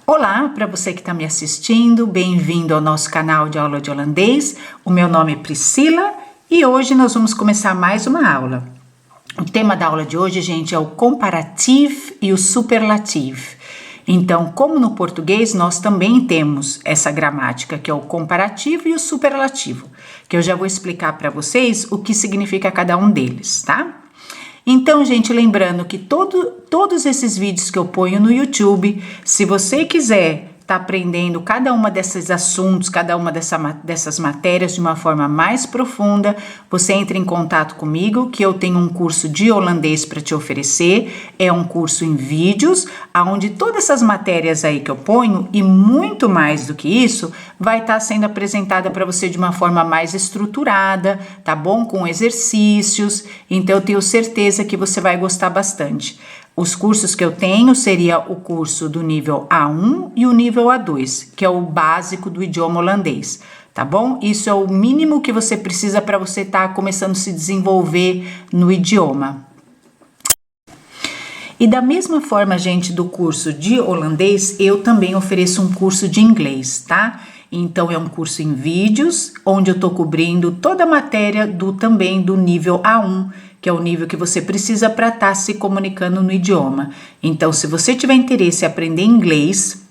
Olá, para você que está me assistindo, bem-vindo ao nosso canal de aula de holandês. O meu nome é Priscila e hoje nós vamos começar mais uma aula. O tema da aula de hoje, gente, é o comparativo e o superlativo. Então, como no português, nós também temos essa gramática, que é o comparativo e o superlativo, que eu já vou explicar para vocês o que significa cada um deles, tá? Então, gente, lembrando que todos esses vídeos que eu ponho no YouTube, se você quiser estar aprendendo cada uma desses assuntos, cada uma dessas matérias de uma forma mais profunda, você entra em contato comigo, que eu tenho um curso de holandês para te oferecer. É um curso em vídeos, onde todas essas matérias aí que eu ponho, e muito mais do que isso, vai estar sendo apresentada para você de uma forma mais estruturada, tá bom? Com exercícios. Então, eu tenho certeza que você vai gostar bastante. Os cursos que eu tenho seria o curso do nível A1 e o nível A2, que é o básico do idioma holandês, tá bom? Isso é o mínimo que você precisa para você estar começando a se desenvolver no idioma. E da mesma forma, gente, do curso de holandês, eu também ofereço um curso de inglês, tá? Então, é um curso em vídeos, onde eu tô cobrindo toda a matéria também do nível A1, que é o nível que você precisa para estar se comunicando no idioma. Então, se você tiver interesse em aprender inglês,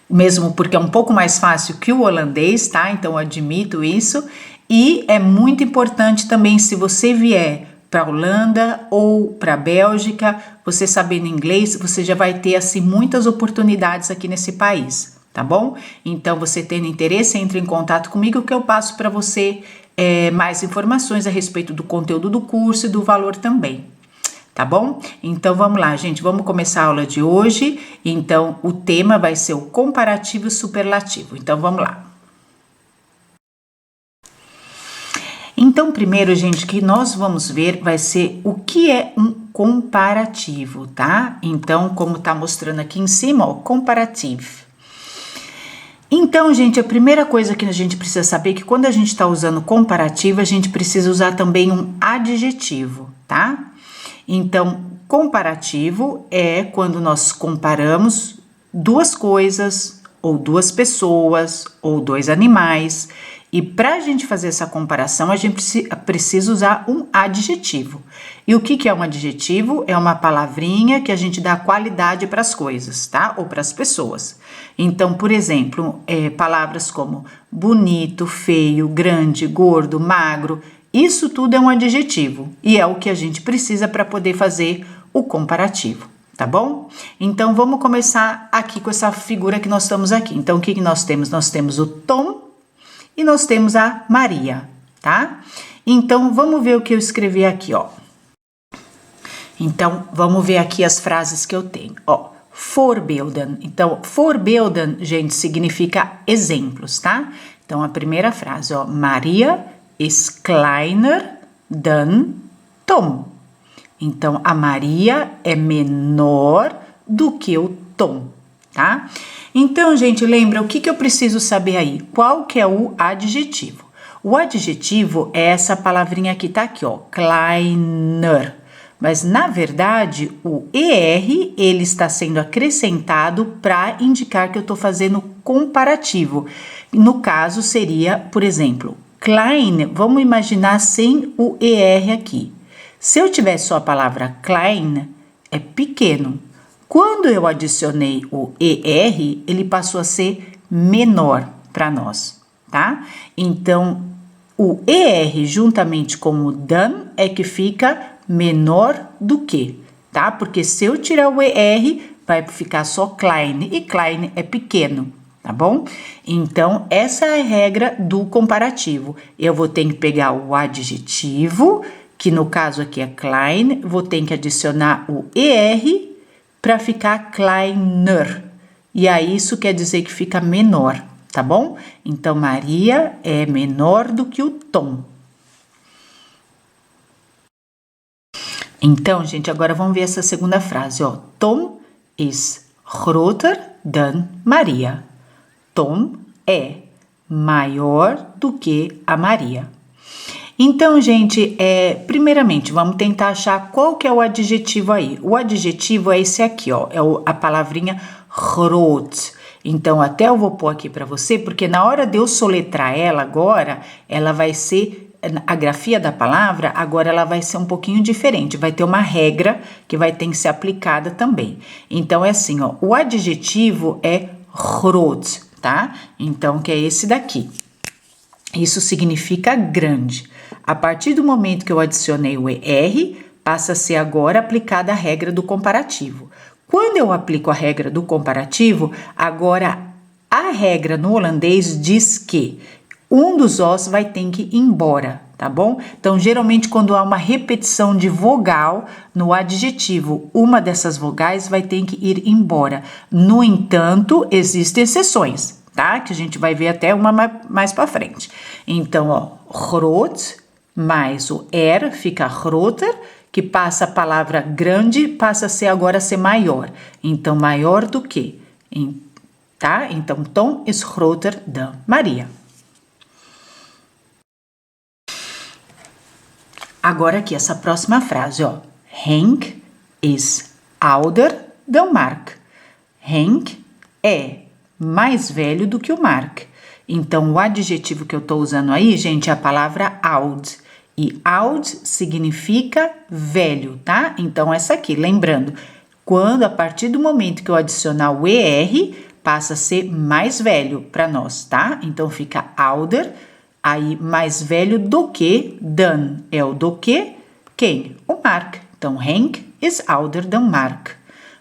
mesmo porque é um pouco mais fácil que o holandês, tá? Então, eu admito isso. E é muito importante também, se você vier para a Holanda ou para a Bélgica, você sabendo inglês, você já vai ter assim muitas oportunidades aqui nesse país, tá bom? Então, você tendo interesse, entre em contato comigo que eu passo para você mais informações a respeito do conteúdo do curso e do valor também, tá bom? Então, vamos lá, gente, vamos começar a aula de hoje. Então, o tema vai ser o comparativo e superlativo. Então, vamos lá. Então, primeiro, gente, que nós vamos ver vai ser o que é um comparativo, tá? Então, como tá mostrando aqui em cima, ó, comparativo. Então, gente, a primeira coisa que a gente precisa saber é que quando a gente está usando comparativo, a gente precisa usar também um adjetivo, tá? Então, comparativo é quando nós comparamos duas coisas, ou duas pessoas, ou dois animais. E para a gente fazer essa comparação, a gente precisa usar um adjetivo. E o que é um adjetivo? É uma palavrinha que a gente dá qualidade para as coisas, tá? Ou para as pessoas. Então, por exemplo, palavras como bonito, feio, grande, gordo, magro, isso tudo é um adjetivo. E é o que a gente precisa para poder fazer o comparativo, tá bom? Então, vamos começar aqui com essa figura que nós estamos aqui. Então, o que nós temos? Nós temos o Tom e nós temos a Maria, tá? Então, vamos ver o que eu escrevi aqui, ó. Então, vamos ver aqui as frases que eu tenho, ó. Voorbeelden. Então, voorbeelden, gente, significa exemplos, tá? Então, a primeira frase, ó. Maria is kleiner dan Tom. Então, a Maria é menor do que o Tom, tá? Então, gente, lembra o que eu preciso saber aí? Qual que é o adjetivo? O adjetivo é essa palavrinha que tá aqui, ó, kleiner. Mas, na verdade, o ER, ele está sendo acrescentado para indicar que eu estou fazendo comparativo. No caso, seria, por exemplo, klein, vamos imaginar sem o ER aqui. Se eu tivesse só a palavra klein, é pequeno. Quando eu adicionei o ER, ele passou a ser menor para nós, tá? Então, o ER juntamente com o dan é que fica menor do que, tá? Porque se eu tirar o ER, vai ficar só klein, e klein é pequeno, tá bom? Então, essa é a regra do comparativo. Eu vou ter que pegar o adjetivo, que no caso aqui é klein, vou ter que adicionar o ER, para ficar kleiner. E aí isso quer dizer que fica menor, tá bom? Então, Maria é menor do que o Tom. Então, gente, agora vamos ver essa segunda frase, ó. Tom is groter dan Maria. Tom é maior do que a Maria. Então, gente, primeiramente, vamos tentar achar qual que é o adjetivo aí. O adjetivo é esse aqui, ó, é a palavrinha groot. Então, até eu vou pôr aqui para você, porque na hora de eu soletrar ela agora, ela vai ser, a grafia da palavra, agora ela vai ser um pouquinho diferente, vai ter uma regra que vai ter que ser aplicada também. Então, é assim, ó, o adjetivo é groot, tá? Então, que é esse daqui. Isso significa grande. A partir do momento que eu adicionei o ER, passa a ser agora aplicada a regra do comparativo. Quando eu aplico a regra do comparativo, agora a regra no holandês diz que um dos os vai ter que ir embora, tá bom? Então, geralmente, quando há uma repetição de vogal no adjetivo, uma dessas vogais vai ter que ir embora. No entanto, existem exceções, tá? Que a gente vai ver até uma mais para frente. Então, ó, groot mais o fica groter, que passa a palavra grande, passa a ser agora maior. Então, maior do que, tá? Então, Tom is groter dan Maria. Agora aqui, essa próxima frase, ó. Henk is ouder dan Mark. Henk é mais velho do que o Mark. Então, o adjetivo que eu tô usando aí, gente, é a palavra oud. E oud significa velho, tá? Então, essa aqui, lembrando, quando a partir do momento que eu adicionar o ER, passa a ser mais velho para nós, tá? Então, fica ouder, aí mais velho do que, dan é o do que, quem? O Mark. Então, Henk is ouder than Mark.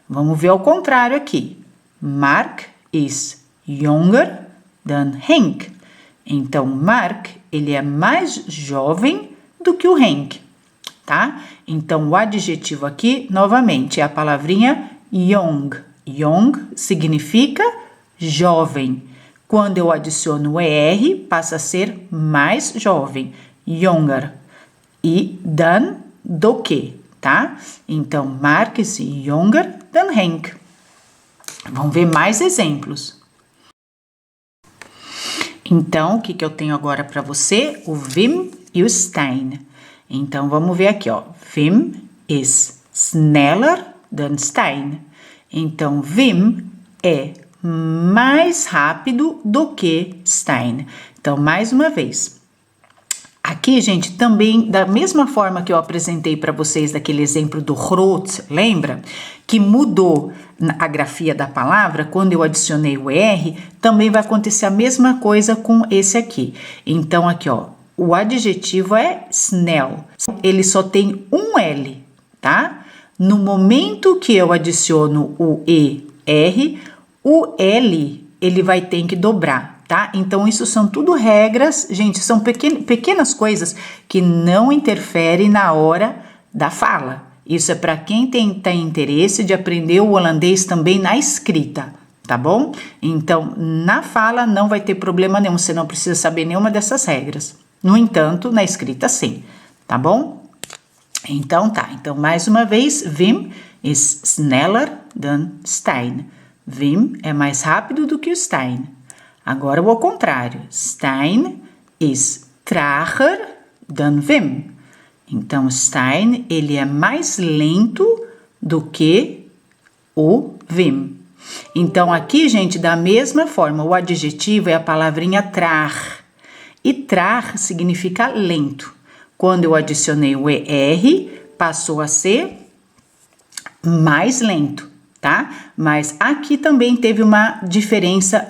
Vamos ver ao contrário aqui. Mark is younger than Henk. Então, Mark, ele é mais jovem do que o Henk, tá? Então, o adjetivo aqui, novamente, é a palavrinha young. Young significa jovem. Quando eu adiciono o ER, passa a ser mais jovem, younger. E than, do que, tá? Então, Mark is younger than Henk. Vamos ver mais exemplos. Então, o que eu tenho agora para você? O Wim e o Stein. Então, vamos ver aqui, ó. Wim is sneller than Stein. Então, Wim é mais rápido do que Stein. Então, mais uma vez. Aqui, gente, também, da mesma forma que eu apresentei para vocês daquele exemplo do groot, lembra? Que mudou a grafia da palavra, quando eu adicionei o ER, também vai acontecer a mesma coisa com esse aqui. Então, aqui, ó, o adjetivo é snel. Ele só tem um L, tá? No momento que eu adiciono o ER, o L, ele vai ter que dobrar, tá? Então, isso são tudo regras, gente, são pequenas coisas que não interferem na hora da fala. Isso é para quem tem interesse de aprender o holandês também na escrita, tá bom? Então, na fala não vai ter problema nenhum, você não precisa saber nenhuma dessas regras. No entanto, na escrita sim, tá bom? Então, tá. Então, mais uma vez, Wim is sneller than Stein. Wim é mais rápido do que o Stein. Agora, o contrário. Stein is trager than Wim. Então, Stein, ele é mais lento do que o Wim. Então, aqui, gente, da mesma forma, o adjetivo é a palavrinha traag. E traag significa lento. Quando eu adicionei o ER, passou a ser mais lento, tá? Mas aqui também teve uma diferença,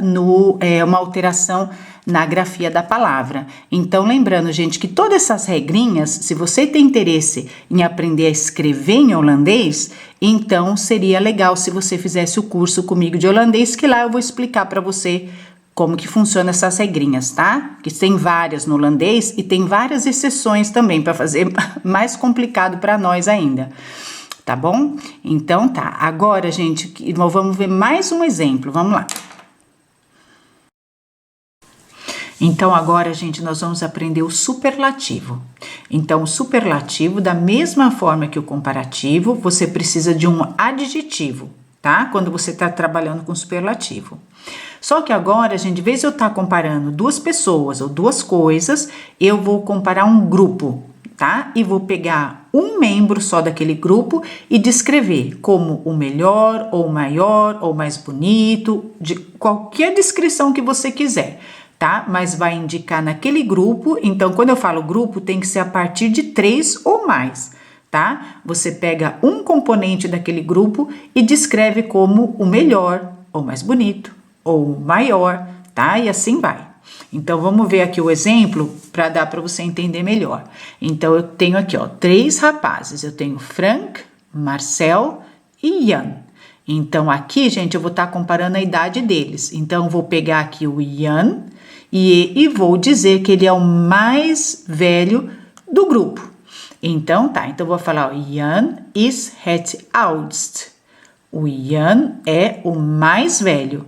uma alteração na grafia da palavra. Então, lembrando, gente, que todas essas regrinhas, se você tem interesse em aprender a escrever em holandês, então seria legal se você fizesse o curso comigo de holandês, que lá eu vou explicar para você como que funciona essas regrinhas, tá? Que tem várias no holandês e tem várias exceções também para fazer mais complicado para nós ainda. Tá bom? Então tá. Agora, gente, vamos ver mais um exemplo. Vamos lá. Então, agora, gente, nós vamos aprender o superlativo. Então, o superlativo, da mesma forma que o comparativo, você precisa de um adjetivo, tá? Quando você está trabalhando com superlativo. Só que agora, gente, em vez de eu estar comparando duas pessoas ou duas coisas, eu vou comparar um grupo, tá? E vou pegar um membro só daquele grupo e descrever como o melhor, ou o maior, ou mais bonito, de qualquer descrição que você quiser, tá? Mas vai indicar naquele grupo. Então, quando eu falo grupo, tem que ser a partir de 3 ou mais, tá? Você pega um componente daquele grupo e descreve como o melhor, ou mais bonito, ou maior, tá? E assim vai. Então, vamos ver aqui o exemplo para dar para você entender melhor. Então, eu tenho aqui, ó, 3 rapazes. Eu tenho Frank, Marcel e Ian. Então, aqui, gente, eu vou estar comparando a idade deles. Então, eu vou pegar aqui o Ian e vou dizer que ele é o mais velho do grupo. Então, tá. Então, eu vou falar, ó, Ian is het oudst. O Ian é o mais velho.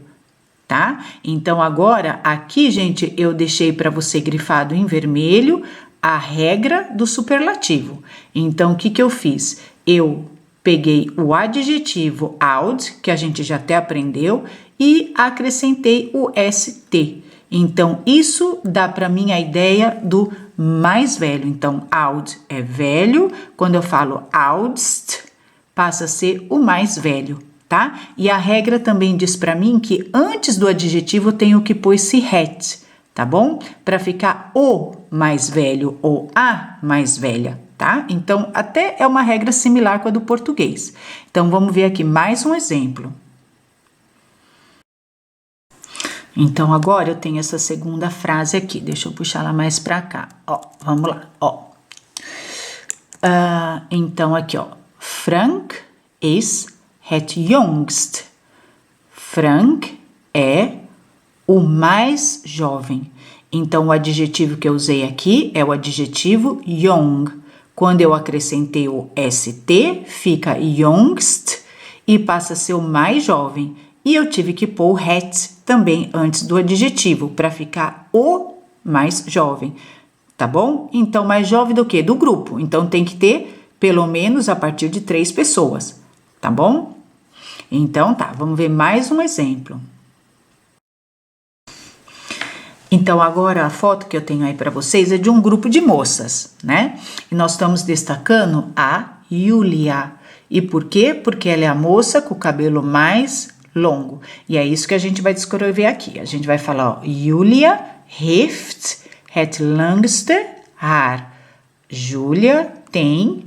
Tá? Então, agora, aqui, gente, eu deixei para você grifado em vermelho a regra do superlativo. Então, o que que eu fiz? Eu peguei o adjetivo oud, que a gente já até aprendeu, e acrescentei o ST. Então, isso dá para mim a ideia do mais velho. Então, oud é velho. Quando eu falo oudst, passa a ser o mais velho. Tá? E a regra também diz para mim que antes do adjetivo eu tenho que pôr esse het, tá bom? Para ficar o mais velho ou a mais velha, tá? Então, até é uma regra similar com a do português. Então, vamos ver aqui mais um exemplo. Então, agora eu tenho essa segunda frase aqui. Deixa eu puxar ela mais para cá. Ó, vamos lá, ó. Então, aqui, ó. Frank is het jongst. Frank é o mais jovem. Então, o adjetivo que eu usei aqui é o adjetivo jong. Quando eu acrescentei o ST, fica jongst e passa a ser o mais jovem. E eu tive que pôr o het também antes do adjetivo, para ficar o mais jovem. Tá bom? Então, mais jovem do que? Do grupo. Então, tem que ter pelo menos a partir de 3 pessoas. Tá bom? Então, tá, vamos ver mais um exemplo. Então, agora a foto que eu tenho aí para vocês é de um grupo de moças, né? E nós estamos destacando a Julia. E por quê? Porque ela é a moça com o cabelo mais longo. E é isso que a gente vai descrever aqui. A gente vai falar, ó, Julia heeft het langste haar. Julia tem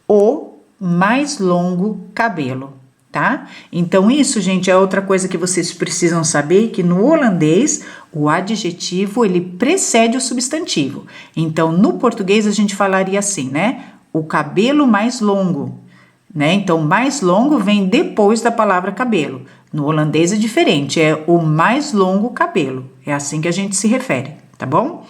o mais longo cabelo. Tá? Então, isso, gente, é outra coisa que vocês precisam saber, que no holandês, o adjetivo, ele precede o substantivo. Então, no português, a gente falaria assim, né? O cabelo mais longo, né? Então, mais longo vem depois da palavra cabelo. No holandês é diferente, é o mais longo cabelo. É assim que a gente se refere, tá bom?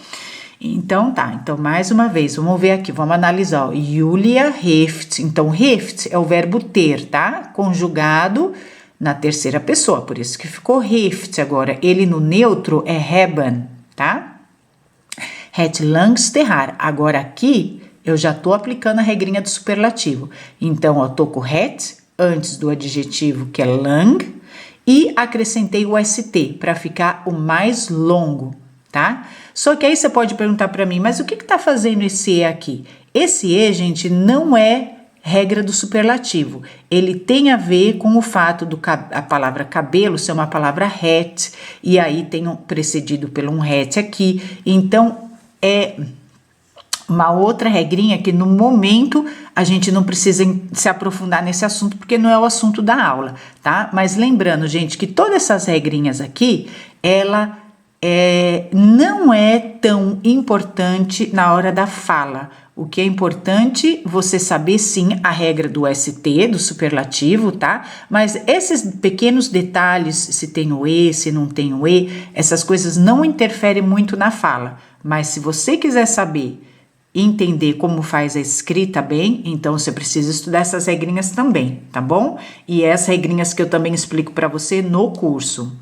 Então, tá. Então, mais uma vez, vamos ver aqui, vamos analisar. Ó. Julia heeft. Então, heeft é o verbo ter, tá? Conjugado na terceira pessoa, por isso que ficou heeft agora. Ele no neutro é hebben, tá? Het langste haar. Agora aqui, eu já tô aplicando a regrinha do superlativo. Então, ó, tô com het antes do adjetivo, que é lang, e acrescentei o ST para ficar o mais longo, tá? Só que aí você pode perguntar para mim, mas o que tá fazendo esse E aqui? Esse E, gente, não é regra do superlativo. Ele tem a ver com o fato a palavra cabelo ser uma palavra het, e aí tem precedido por um het aqui. Então, é uma outra regrinha que no momento a gente não precisa se aprofundar nesse assunto, porque não é o assunto da aula, tá? Mas lembrando, gente, que todas essas regrinhas aqui, ela não é tão importante na hora da fala. O que é importante você saber, sim, a regra do ST, do superlativo, tá? Mas esses pequenos detalhes, se tem o E, se não tem o E, essas coisas não interferem muito na fala. Mas se você quiser saber e entender como faz a escrita bem, então você precisa estudar essas regrinhas também, tá bom? E essas regrinhas que eu também explico para você no curso.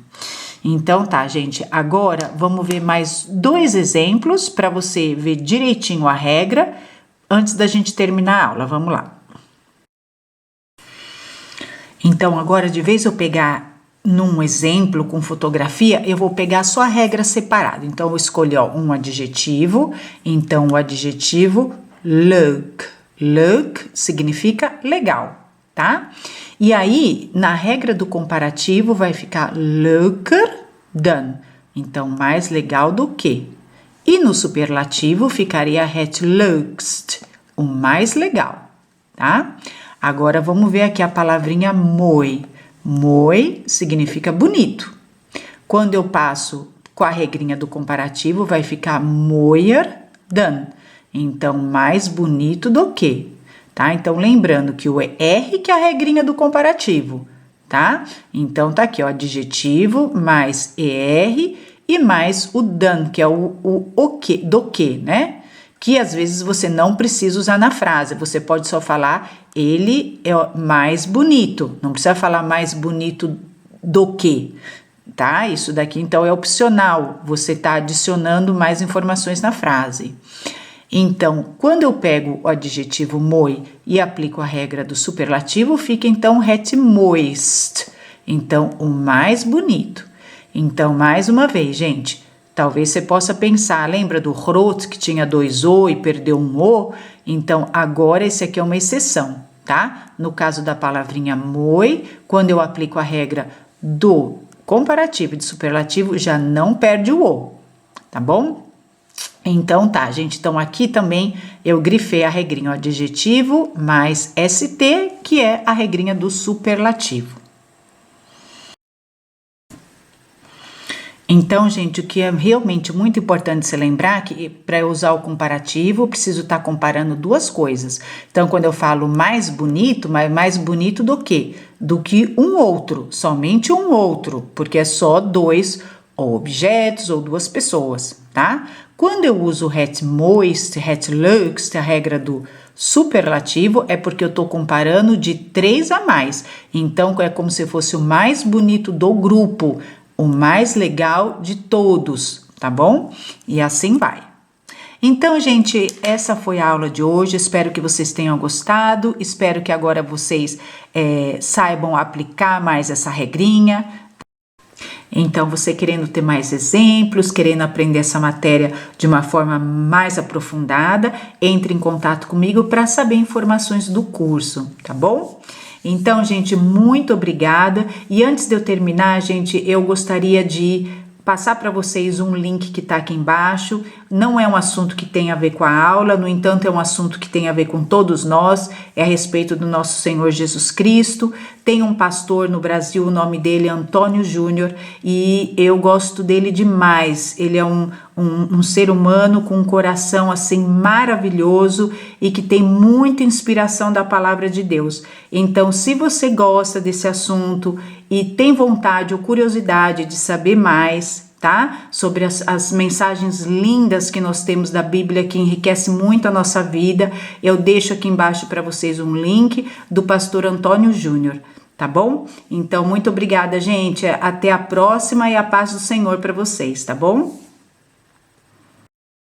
Então tá, gente, agora vamos ver mais 2 exemplos para você ver direitinho a regra antes da gente terminar a aula. Vamos lá. Então, agora, de vez eu pegar num exemplo com fotografia, eu vou pegar só a regra separada. Então, eu escolhi um adjetivo. Então, o adjetivo leuk. Leuk significa legal, tá? E aí, na regra do comparativo, vai ficar leuker dan. Então, mais legal do que. E no superlativo, ficaria het leukst, o mais legal, tá? Agora, vamos ver aqui a palavrinha mooi. Mooi significa bonito. Quando eu passo com a regrinha do comparativo, vai ficar mooier dan. Então, mais bonito do que, tá? Então, lembrando que o R que é a regrinha do comparativo, tá? Então, tá aqui, ó, adjetivo mais ER e mais o dan, que é o que, do que, né? Que às vezes você não precisa usar na frase, você pode só falar ele é mais bonito, não precisa falar mais bonito do que, tá? Isso daqui então é opcional, você tá adicionando mais informações na frase. Então, quando eu pego o adjetivo mooi e aplico a regra do superlativo, fica então het mooist, então o mais bonito. Então, mais uma vez, gente, talvez você possa pensar, lembra do groot que tinha 2 O e perdeu um O? Então, agora esse aqui é uma exceção, tá? No caso da palavrinha mooi, quando eu aplico a regra do comparativo e do superlativo, já não perde o O, tá bom? Então, tá, gente, então aqui também eu grifei a regrinha, o adjetivo mais ST, que é a regrinha do superlativo. Então, gente, o que é realmente muito importante se lembrar que para eu usar o comparativo, eu preciso estar comparando duas coisas. Então, quando eu falo mais bonito, mas mais bonito do quê? Do que um outro, somente um outro, porque é só dois objetos ou duas pessoas, tá? Quando eu uso het mooist, het leukst, a regra do superlativo, é porque eu estou comparando de 3 a mais. Então, é como se fosse o mais bonito do grupo, o mais legal de todos, tá bom? E assim vai. Então, gente, essa foi a aula de hoje. Espero que vocês tenham gostado. Espero que agora vocês saibam aplicar mais essa regrinha. Então, você querendo ter mais exemplos, querendo aprender essa matéria de uma forma mais aprofundada, entre em contato comigo para saber informações do curso, tá bom? Então, gente, muito obrigada. E antes de eu terminar, gente, eu gostaria de passar para vocês um link que está aqui embaixo. Não é um assunto que tem a ver com a aula, no entanto, é um assunto que tem a ver com todos nós, é a respeito do nosso Senhor Jesus Cristo. Tem um pastor no Brasil, o nome dele é Antônio Júnior, e eu gosto dele demais. Ele é um ser humano com um coração assim maravilhoso e que tem muita inspiração da palavra de Deus. Então, se você gosta desse assunto e tem vontade ou curiosidade de saber mais, tá? Sobre as mensagens lindas que nós temos da Bíblia que enriquece muito a nossa vida, eu deixo aqui embaixo para vocês um link do pastor Antônio Júnior, tá bom? Então, muito obrigada, gente. Até a próxima e a paz do Senhor para vocês, tá bom?